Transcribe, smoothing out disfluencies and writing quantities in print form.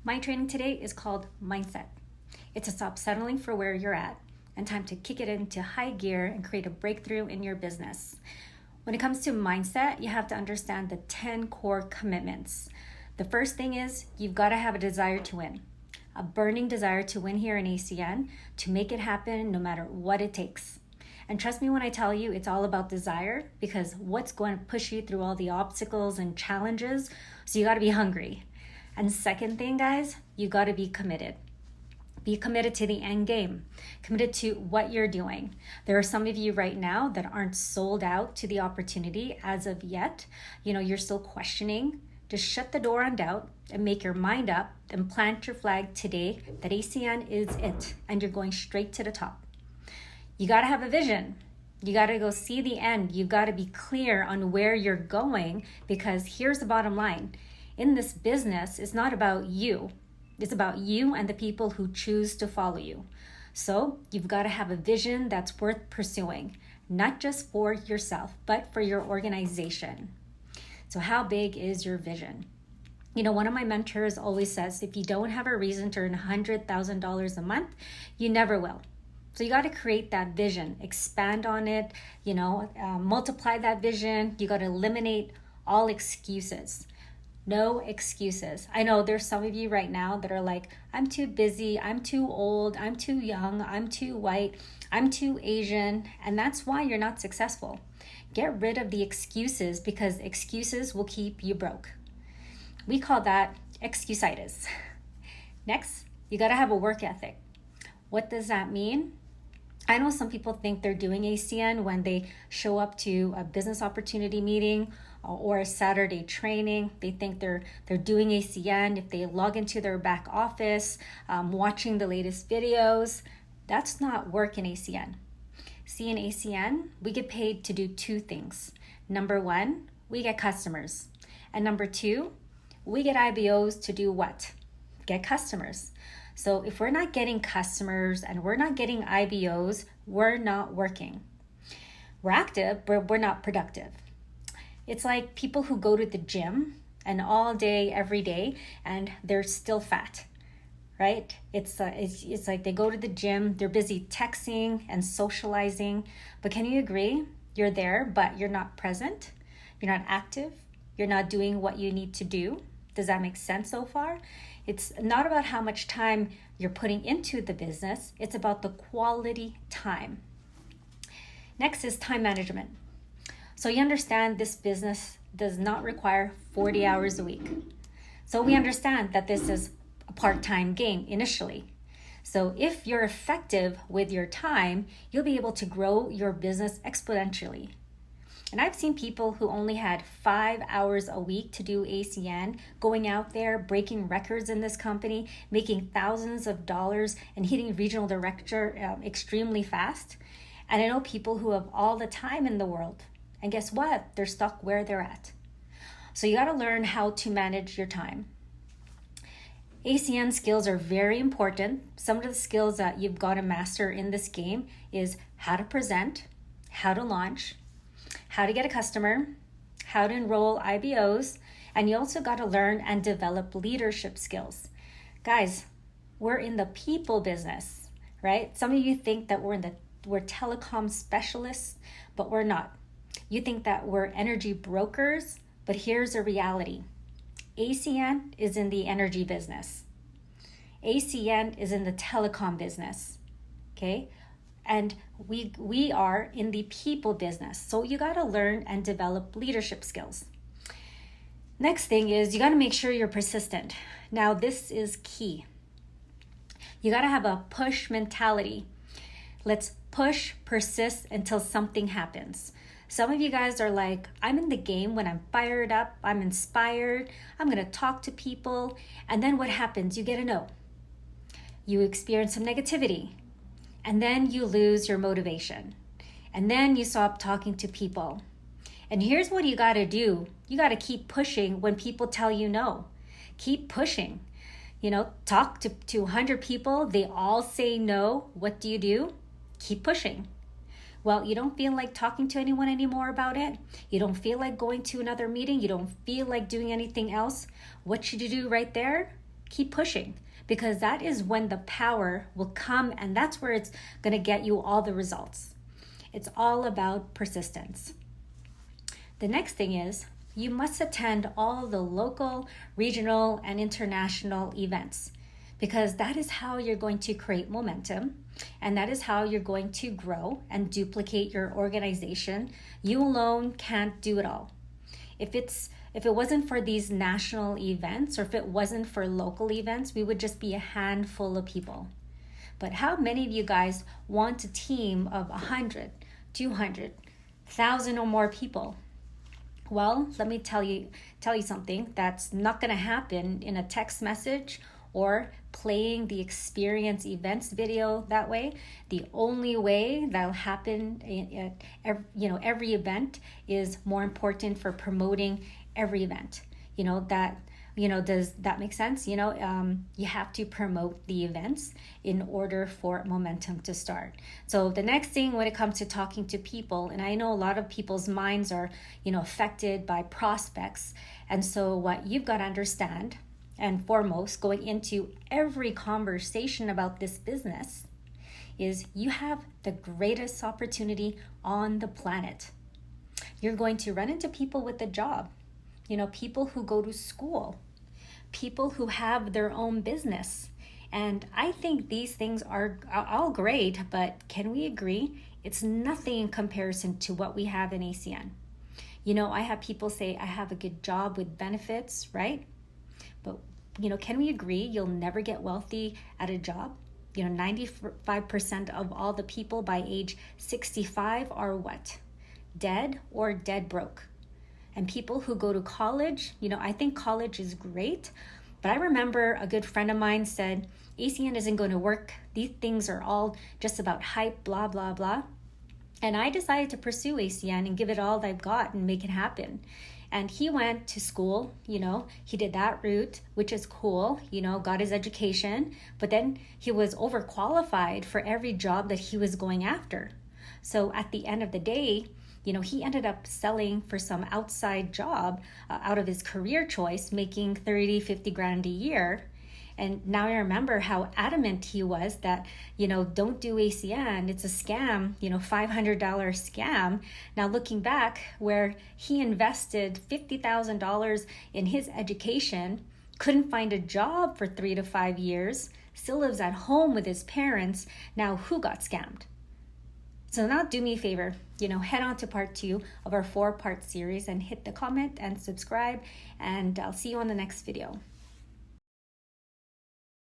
My training today is called Mindset. It's to stop settling for where you're at and time to kick it into high gear and create a breakthrough in your business. When it comes to mindset, you have to understand the 10 core commitments. The first thing is you've got to have a desire to win, a burning desire to win here in ACN, to make it happen no matter what it takes. And trust me when I tell you it's all about desire, because what's going to push you through all the obstacles and challenges? So you got to be hungry. And second thing, guys, you got to be committed. Be committed to the end game, committed to what you're doing. There are some of you right now that aren't sold out to the opportunity as of yet. You're still questioning. Just shut the door on doubt and make your mind up and plant your flag today that ACN is it, and you're going straight to the top. You got to have a vision. You got to go see the end. You got to be clear on where you're going, because here's the bottom line. In this business, it's not about you. It's about you and the people who choose to follow you. So you've got to have a vision that's worth pursuing, not just for yourself, but for your organization. So how big is your vision? One of my mentors always says, if you don't have a reason to earn $100,000 a month, you never will. So you got to create that vision, expand on it, multiply that vision. You got to eliminate all excuses. No excuses. I know there's some of you right now that are like, I'm too busy, I'm too old, I'm too young, I'm too white, I'm too Asian, and that's why you're not successful. Get rid of the excuses, because excuses will keep you broke. We call that excusitis. Next, you got to have a work ethic. What does that mean? I know some people think they're doing ACN when they show up to a business opportunity meeting or a Saturday training. They think they're doing ACN if they log into their back office, watching the latest videos. That's not work in ACN. See, in ACN, we get paid to do two things. Number one, we get customers. And number two, we get IBOs to do what? Get customers. So if we're not getting customers and we're not getting IBOs, we're not working. We're active, but we're not productive. It's like people who go to the gym and all day, every day, and they're still fat, right? It's like they go to the gym, they're busy texting and socializing, but can you agree? You're there, but you're not present. You're not active. You're not doing what you need to do. Does that make sense so far? It's not about how much time you're putting into the business. It's about the quality time. Next is time management. So you understand this business does not require 40 hours a week. So we understand that this is a part-time game initially. So if you're effective with your time, you'll be able to grow your business exponentially. And I've seen people who only had 5 hours a week to do ACN, going out there, breaking records in this company, making thousands of dollars and hitting regional director extremely fast. And I know people who have all the time in the world. And guess what? They're stuck where they're at. So you got to learn how to manage your time. ACN skills are very important. Some of the skills that you've got to master in this game is how to present, how to launch, how to get a customer, how to enroll IBOs, and you also got to learn and develop leadership skills. Guys, we're in the people business, right? Some of you think that we're telecom specialists, but we're not. You think that we're energy brokers, but here's a reality. ACN is in the energy business. ACN is in the telecom business, okay? And we are in the people business. So you got to learn and develop leadership skills. Next thing is you got to make sure you're persistent. Now this is key. You got to have a push mentality. Let's push, persist until something happens. Some of you guys are like, I'm in the game when I'm fired up, I'm inspired, I'm going to talk to people. And then what happens? You get a no. You experience some negativity. And then you lose your motivation. And then you stop talking to people. And here's what you got to do. You got to keep pushing when people tell you no. Keep pushing. Talk to 100 people. They all say no. What do? Keep pushing. Well, you don't feel like talking to anyone anymore about it. You don't feel like going to another meeting. You don't feel like doing anything else. What should you do right there? Keep pushing, because that is when the power will come, and that's where it's going to get you all the results. It's all about persistence. The next thing is you must attend all the local, regional, and international events, because that is how you're going to create momentum, and that is how you're going to grow and duplicate your organization. You alone can't do it all. If it wasn't for these national events, or if it wasn't for local events, we would just be a handful of people. But how many of you guys want a team of 100, 200, 1,000 or more people? Well, let me tell you something. That's not going to happen in a text message or playing the experience events video that way. The only way that'll happen at every event is more important for promoting every event. Does that make sense? You have to promote the events in order for momentum to start. So the next thing when it comes to talking to people, and I know a lot of people's minds are, affected by prospects. And so what you've got to understand, and foremost, going into every conversation about this business, is you have the greatest opportunity on the planet. You're going to run into people with a job, people who go to school, people who have their own business. And I think these things are all great, but can we agree it's nothing in comparison to what we have in ACN? I have people say, I have a good job with benefits, right? But, can we agree you'll never get wealthy at a job? 95% of all the people by age 65 are what? Dead or dead broke. And people who go to college, I think college is great, but I remember a good friend of mine said, ACN isn't going to work. These things are all just about hype, blah, blah, blah. And I decided to pursue ACN and give it all I've got and make it happen. And he went to school, he did that route, which is cool, got his education, but then he was overqualified for every job that he was going after. So at the end of the day, he ended up selling for some outside job out of his career choice, making 30, 50 grand a year. And now I remember how adamant he was that, don't do ACN. It's a scam, $500 scam. Now looking back, where he invested $50,000 in his education, couldn't find a job for 3 to 5 years, still lives at home with his parents. Now who got scammed? So now do me a favor, head on to part 2 of our 4-part series and hit the comment and subscribe, and I'll see you on the next video.